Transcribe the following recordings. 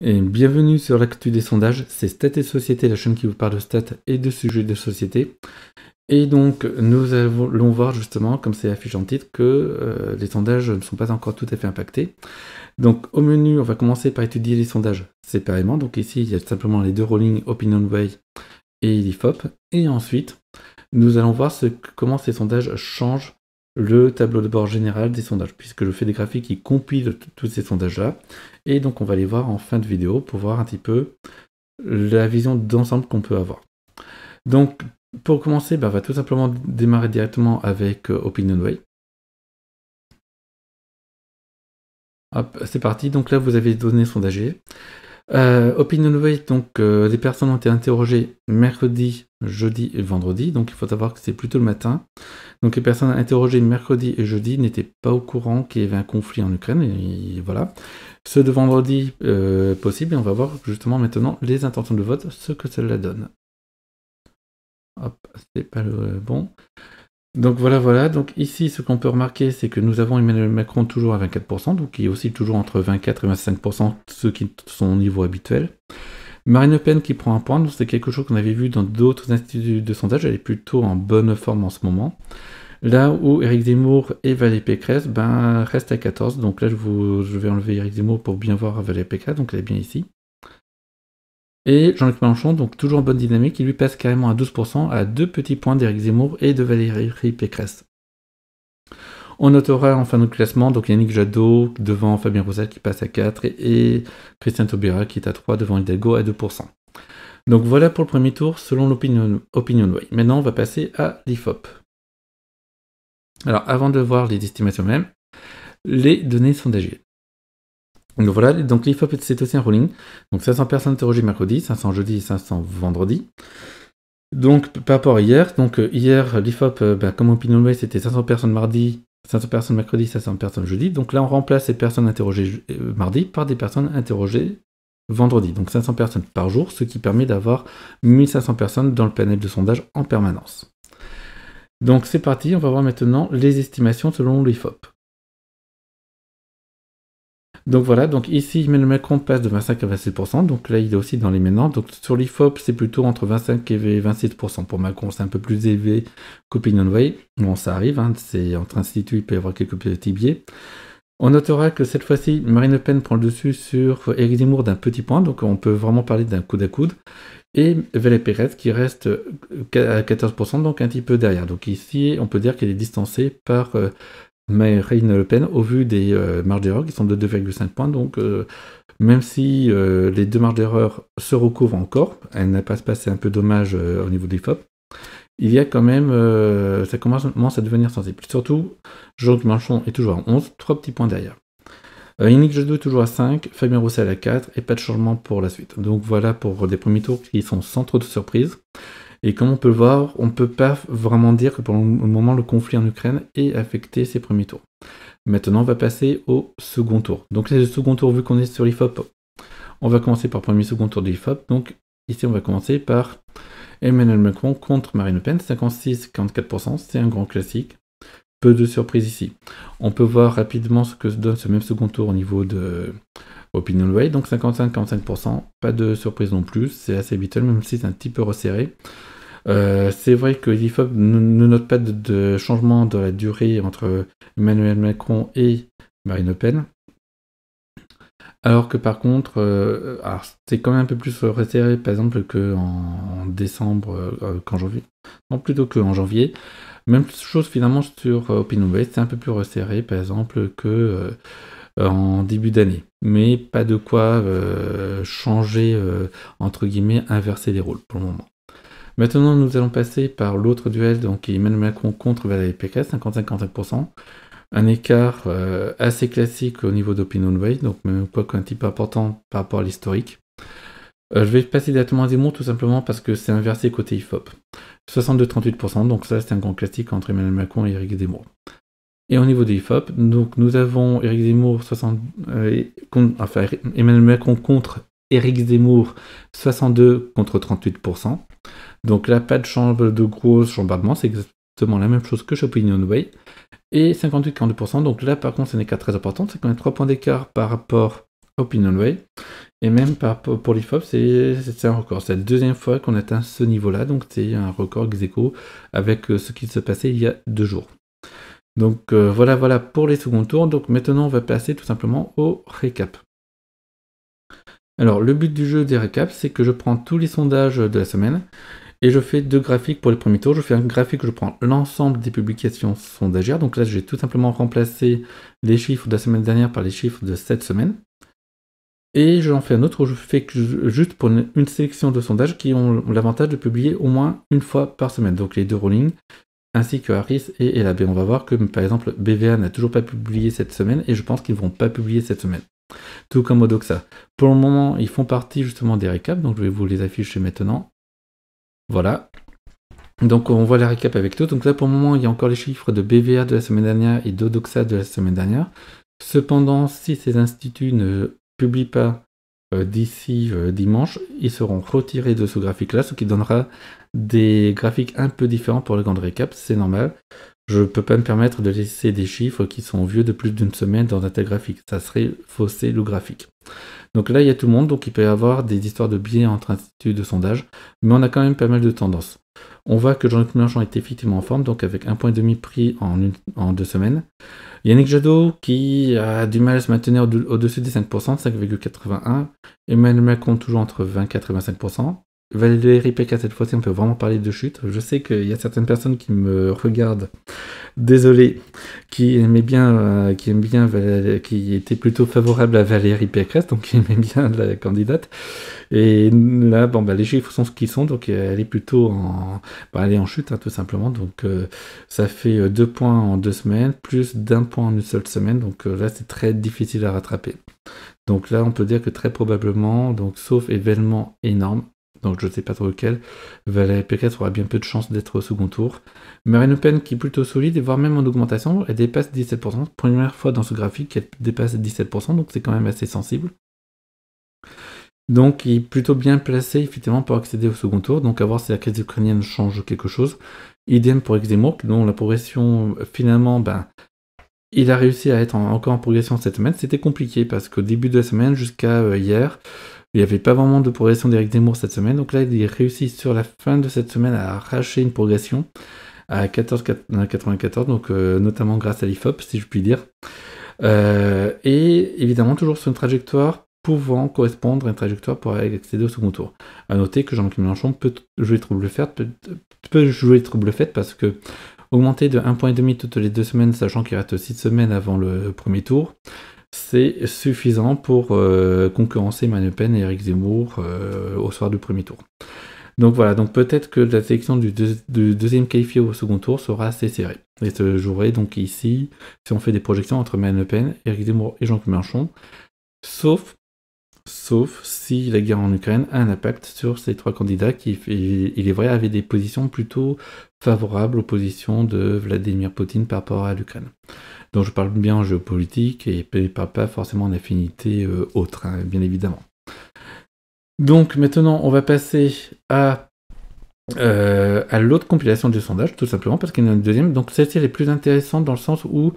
Et bienvenue sur l'actu des sondages, c'est Stats et Société, la chaîne qui vous parle de stats et de sujets de société. Et donc nous allons voir justement, comme c'est affiché en titre, que les sondages ne sont pas encore tout à fait impactés. Donc au menu, on va commencer par étudier les sondages séparément. Donc ici, il y a simplement les deux Rolling OpinionWay et l'IFOP. Et ensuite, nous allons voir comment ces sondages changent le tableau de bord général des sondages, puisque je fais des graphiques qui compilent tous ces sondages-là. Et donc on va les voir en fin de vidéo pour voir un petit peu la vision d'ensemble qu'on peut avoir. Donc pour commencer, on va tout simplement démarrer directement avec OpinionWay. Hop, c'est parti. Donc là, vous avez les données sondagées. OpinionWay, donc les personnes ont été interrogées mercredi, jeudi et vendredi. Donc il faut savoir que c'est plutôt le matin. Donc les personnes interrogées mercredi et jeudi n'étaient pas au courant qu'il y avait un conflit en Ukraine. Et voilà. Ceux de vendredi possible. Et on va voir justement maintenant les intentions de vote, ce que cela donne. Hop, c'est pas le bon. Donc voilà. Donc ici, ce qu'on peut remarquer, c'est que nous avons Emmanuel Macron toujours à 24%, donc il est aussi toujours entre 24 et 25%, ceux qui sont au niveau habituel. Marine Le Pen qui prend un point, donc c'est quelque chose qu'on avait vu dans d'autres instituts de sondage, elle est plutôt en bonne forme en ce moment. Là où Éric Zemmour et Valérie Pécresse restent à 14, donc là je vais enlever Éric Zemmour pour bien voir Valérie Pécresse, donc elle est bien ici. Et Jean-Luc Mélenchon, donc toujours en bonne dynamique, il lui passe carrément à 12%, à 2 petits points d'Éric Zemmour et de Valérie Pécresse. On notera en fin de classement donc Yannick Jadot devant Fabien Roussel qui passe à 4 et Christian Taubira qui est à 3 devant Hidalgo à 2%. Donc voilà pour le premier tour selon l'OpinionWay. Maintenant on va passer à l'IFOP. Alors avant de voir les estimations même, les données sondagées. Donc voilà, donc l'IFOP c'est aussi un rolling. Donc 500 personnes interrogées mercredi, 500 jeudi et 500 vendredi. Donc par rapport à hier, hier l'IFOP, comme OpinionWay c'était 500 personnes mardi, 500 personnes mercredi, 500 personnes jeudi. Donc là on remplace ces personnes interrogées mardi par des personnes interrogées vendredi. Donc 500 personnes par jour, ce qui permet d'avoir 1500 personnes dans le panel de sondage en permanence. Donc c'est parti, on va voir maintenant les estimations selon l'IFOP. Donc voilà, donc ici Emmanuel Macron passe de 25 à 26%, donc là il est aussi dans les maintenant. Donc sur l'IFOP c'est plutôt entre 25 et 26%. Pour Macron c'est un peu plus élevé qu'OpinionWay. Bon ça arrive, c'est entre instituts, il peut y avoir quelques petits biais. On notera que cette fois-ci Marine Le Pen prend le dessus sur Éric Zemmour d'un petit point, donc on peut vraiment parler d'un coude à coude. Et Valérie Pécresse qui reste à 14%, donc un petit peu derrière. Donc ici on peut dire qu'elle est distancée par Marine Le Pen au vu des marges d'erreur qui sont de 2,5 points. Donc même si les deux marges d'erreur se recouvrent encore, elle n'a pas se passé un peu dommage au niveau des FOP, il y a quand même, ça commence à devenir sensible. Surtout, Jean-Luc Mélenchon est toujours à 11, 3 petits points derrière. Yannick Jadot est toujours à 5, Fabien Roussel à 4, et pas de changement pour la suite. Donc voilà pour des premiers tours qui sont sans trop de surprises. Et comme on peut le voir, on ne peut pas vraiment dire que pour le moment le conflit en Ukraine ait affecté ces premiers tours. Maintenant on va passer au second tour. Donc c'est le second tour vu qu'on est sur l'IFOP. On va commencer par le premier second tour de l'IFOP. Donc ici on va commencer par Emmanuel Macron contre Marine Le Pen, 56-44%, c'est un grand classique. Peu de surprises ici. On peut voir rapidement ce que donne ce même second tour au niveau de OpinionWay, donc 55-45%, pas de surprise non plus, c'est assez habituel même si c'est un petit peu resserré. C'est vrai que l'IFOP ne note pas de changement dans la durée entre Emmanuel Macron et Marine Le Pen. Alors que par contre, c'est quand même un peu plus resserré par exemple qu'en décembre, qu'en janvier. Non, plutôt qu'en janvier. Même chose finalement sur OpinionWay, c'est un peu plus resserré par exemple que en début d'année. Mais pas de quoi changer, entre guillemets, inverser les rôles pour le moment. Maintenant, nous allons passer par l'autre duel, donc Emmanuel Macron contre Valérie Pécresse, 55-45%. Un écart assez classique au niveau d'OpinionWay, donc même quoi qu'un petit peu important par rapport à l'historique. Je vais passer directement à Zemmour tout simplement parce que c'est inversé côté IFOP. 62-38%, donc ça c'est un grand classique entre Emmanuel Macron et Éric Zemmour. Et au niveau de l'IFOP, donc nous avons Éric Zemmour, Emmanuel Macron contre Éric Zemmour, 62 contre 38%. Donc là, pas de gros chambardements, c'est exactement la même chose que chez OpinionWay. Et 58-42%, donc là par contre c'est un écart très important, c'est quand même 3 points d'écart par rapport à OpinionWay. Et même pour l'IFOP, c'est un record. C'est la deuxième fois qu'on atteint ce niveau-là, donc c'est un record ex-aequo avec ce qui se passait il y a 2 jours. Donc voilà pour les seconds tours. Donc maintenant, on va passer tout simplement au récap. Alors, le but du jeu des récaps, c'est que je prends tous les sondages de la semaine et je fais 2 graphiques pour les premiers tours. Je fais un graphique où je prends l'ensemble des publications sondagères. Donc là, j'ai tout simplement remplacé les chiffres de la semaine dernière par les chiffres de cette semaine. Et j'en fais un autre où je fais juste pour une sélection de sondages qui ont l'avantage de publier au moins une fois par semaine. Donc les 2 Rolling, ainsi que Harris et Elab. Et on va voir que par exemple BVA n'a toujours pas publié cette semaine et je pense qu'ils ne vont pas publier cette semaine. Tout comme Odoxa. Pour le moment, ils font partie justement des récaps, donc je vais vous les afficher maintenant. Voilà. Donc on voit la récap avec tout. Donc là pour le moment, il y a encore les chiffres de BVA de la semaine dernière et d'Odoxa de la semaine dernière. Cependant, si ces instituts ne publient pas d'ici dimanche, ils seront retirés de ce graphique-là, ce qui donnera des graphiques un peu différents pour le grand récap, c'est normal. Je ne peux pas me permettre de laisser des chiffres qui sont vieux de plus d'une semaine dans un tel graphique, ça serait fausser le graphique. Donc là, il y a tout le monde, donc il peut y avoir des histoires de biais entre instituts de sondage, mais on a quand même pas mal de tendances. On voit que Jean-Luc Mélenchon est effectivement en forme, donc avec 1,5 point pris en 2 semaines. Yannick Jadot qui a du mal à se maintenir au-dessus des 5%, 5,81%. Emmanuel Macron toujours entre 24 et 25%. Valérie Pécresse, cette fois-ci, on peut vraiment parler de chute. Je sais qu'il y a certaines personnes qui me regardent, désolé, qui étaient plutôt favorables à Valérie Pécresse, donc qui aimaient bien la candidate. Et là, les chiffres sont ce qu'ils sont, donc elle est plutôt elle est en chute, tout simplement. Donc ça fait 2 points en 2 semaines, plus d'1 point en une seule semaine. Donc là, c'est très difficile à rattraper. Donc là, on peut dire que très probablement, donc sauf événement énorme, donc je ne sais pas trop lequel, Valérie Pécresse aura bien peu de chance d'être au second tour. Marine Le Pen, qui est plutôt solide, et voire même en augmentation, elle dépasse 17%. Première fois dans ce graphique qu'elle dépasse 17%, donc c'est quand même assez sensible. Donc il est plutôt bien placé effectivement pour accéder au second tour, donc à voir si la crise ukrainienne change quelque chose. Idem pour Zemmour, dont la progression finalement, il a réussi à être encore en progression cette semaine. C'était compliqué parce qu'au début de la semaine jusqu'à hier, il n'y avait pas vraiment de progression d'Éric Zemmour cette semaine. Donc là, il réussit sur la fin de cette semaine à arracher une progression à 14,94, donc notamment grâce à l'IFOP, si je puis dire. Et évidemment, toujours sur une trajectoire pouvant correspondre à une trajectoire pour accéder au second tour. A noter que Jean-Luc Mélenchon peut jouer trouble faite parce que augmenter de 1,5 point toutes les 2 semaines, sachant qu'il reste 6 semaines avant le premier tour, c'est suffisant pour concurrencer Marine Le Pen et Éric Zemmour au soir du premier tour. Donc voilà, donc peut-être que la sélection du deuxième qualifié au second tour sera assez serrée. Et se jouerait donc ici, si on fait des projections entre Marine Le Pen, Éric Zemmour et Jean-Luc Mélenchon, sauf si la guerre en Ukraine a un impact sur ces 3 candidats qui, il est vrai, avaient des positions plutôt favorables aux positions de Vladimir Poutine par rapport à l'Ukraine. Donc je parle bien en géopolitique et je ne parle pas forcément en affinité autre, bien évidemment. Donc maintenant, on va passer à l'autre compilation du sondage, tout simplement, parce qu'il y en a une deuxième. Donc celle-ci, elle est plus intéressante dans le sens où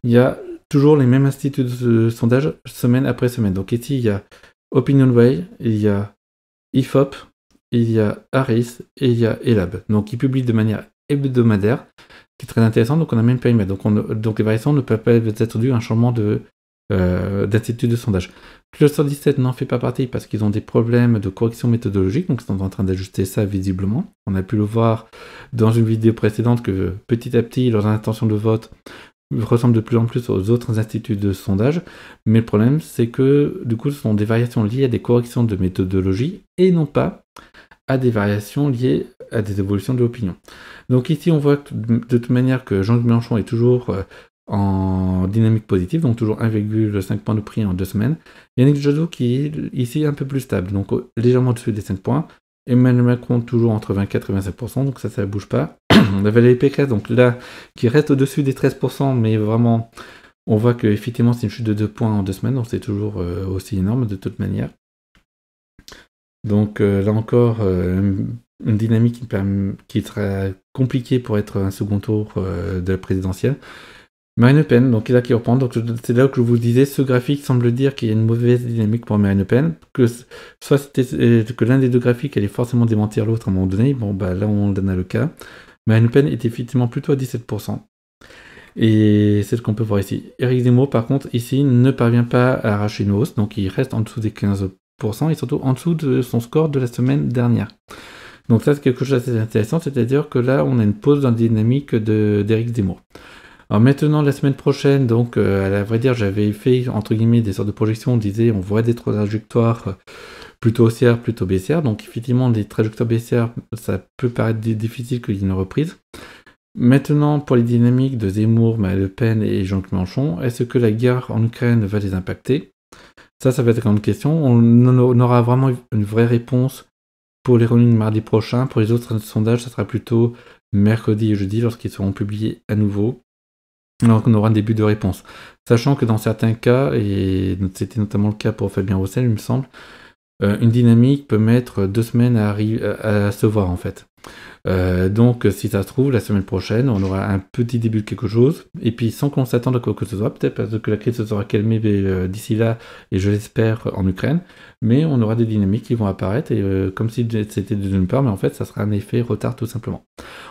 il y a toujours les mêmes instituts de sondage semaine après semaine. Donc ici, il y a OpinionWay, il y a IFOP, il y a Harris et il y a Elab. Donc ils publient de manière hebdomadaire, qui est très intéressant. Donc on a même périmètre. Donc les variations ne peuvent pas être dues à un changement d'institut de sondage. Cluster 17 n'en fait pas partie parce qu'ils ont des problèmes de correction méthodologique, donc ils sont en train d'ajuster ça visiblement. On a pu le voir dans une vidéo précédente que petit à petit, leurs intentions de vote ressemblent de plus en plus aux autres instituts de sondage, mais le problème c'est que du coup ce sont des variations liées à des corrections de méthodologie et non pas à des variations liées à des évolutions de l'opinion. Donc ici on voit de toute manière que Jean-Luc Mélenchon est toujours en dynamique positive, donc toujours 1,5 points de prix en 2 semaines. Yannick Jadot qui est ici un peu plus stable, donc légèrement au-dessus des 5 points. Emmanuel Macron toujours entre 24 et 25%, donc ça ne bouge pas. On a Valérie Pécresse, donc là, qui reste au-dessus des 13%, mais vraiment, on voit qu'effectivement c'est une chute de 2 points en 2 semaines, donc c'est toujours aussi énorme de toute manière. Donc là encore, une dynamique qui sera compliquée pour être un second tour de la présidentielle. Marine Le Pen, donc là qui reprend, donc c'est là que je vous disais, ce graphique semble dire qu'il y a une mauvaise dynamique pour Marine Le Pen, que soit c'était que l'un des deux graphiques allait forcément démentir l'autre à un moment donné, bon bah là on donne le cas. Marine Le Pen est effectivement plutôt à 17%. Et c'est ce qu'on peut voir ici. Éric Zemmour, par contre, ici, ne parvient pas à arracher une hausse, donc il reste en dessous des 15% et surtout en dessous de son score de la semaine dernière. Donc ça, c'est quelque chose d'assez intéressant, c'est-à-dire que là, on a une pause dans la dynamique d'Éric Zemmour. Alors maintenant, la semaine prochaine, donc, à vrai dire, j'avais fait, entre guillemets, des sortes de projections, on disait, on voit des trajectoires plutôt haussières, plutôt baissières, donc effectivement, des trajectoires baissières, ça peut paraître difficile qu'il y ait une reprise. Maintenant, pour les dynamiques de Zemmour, Marine Le Pen et Jean-Luc Mélenchon, est-ce que la guerre en Ukraine va les impacter? Ça va être une question. On aura vraiment une vraie réponse pour les runnings mardi prochain. Pour les autres sondages, ça sera plutôt mercredi et jeudi lorsqu'ils seront publiés à nouveau. Alors qu'on aura un début de réponse. Sachant que dans certains cas, et c'était notamment le cas pour Fabien Roussel, il me semble, une dynamique peut mettre 2 semaines à se voir en fait. Donc si ça se trouve, la semaine prochaine, on aura un petit début de quelque chose, et puis sans qu'on s'attende à quoi que ce soit, peut-être parce que la crise se sera calmée d'ici là, et je l'espère en Ukraine, mais on aura des dynamiques qui vont apparaître, et comme si c'était d'une part, mais en fait ça sera un effet retard tout simplement.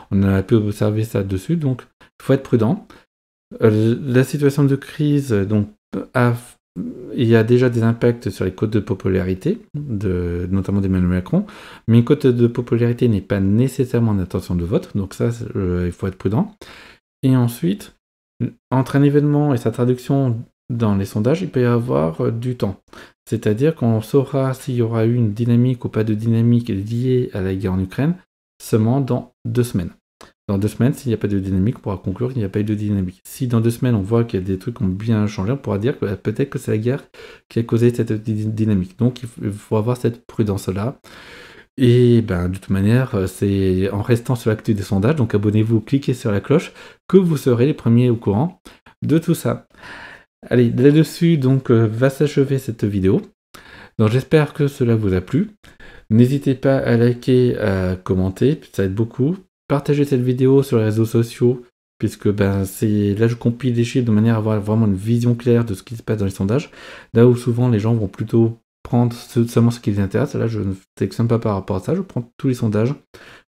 On a pu observer ça dessus, donc il faut être prudent. La situation de crise, donc, il y a déjà des impacts sur les cotes de popularité, notamment d'Emmanuel Macron, mais une cote de popularité n'est pas nécessairement une intention de vote, donc ça, il faut être prudent. Et ensuite, entre un événement et sa traduction dans les sondages, il peut y avoir du temps. C'est-à-dire qu'on saura s'il y aura eu une dynamique ou pas de dynamique liée à la guerre en Ukraine seulement dans 2 semaines. Dans 2 semaines, s'il n'y a pas de dynamique, on pourra conclure qu'il n'y a pas eu de dynamique. Si dans 2 semaines, on voit qu'il y a des trucs qui ont bien changé, on pourra dire que peut-être que c'est la guerre qui a causé cette dynamique. Donc, il faut avoir cette prudence-là. Et de toute manière, c'est en restant sur l'actu des sondages, donc abonnez-vous, cliquez sur la cloche, que vous serez les premiers au courant de tout ça. Allez, là-dessus, donc, va s'achever cette vidéo. Donc, j'espère que cela vous a plu. N'hésitez pas à liker, à commenter, ça aide beaucoup. Partagez cette vidéo sur les réseaux sociaux, puisque là je compile les chiffres de manière à avoir vraiment une vision claire de ce qui se passe dans les sondages, là où souvent les gens vont plutôt prendre seulement ce qui les intéresse. Là je ne sélectionne pas par rapport à ça, je prends tous les sondages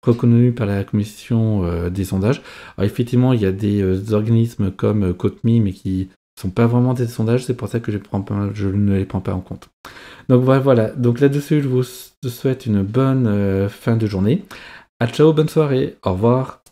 reconnus par la commission des sondages. Alors effectivement il y a des organismes comme Cotemi, mais qui sont pas vraiment des sondages, c'est pour ça que je ne les prends pas en compte. Donc voilà, donc là-dessus je vous souhaite une bonne fin de journée. À ciao, bonne soirée, au revoir.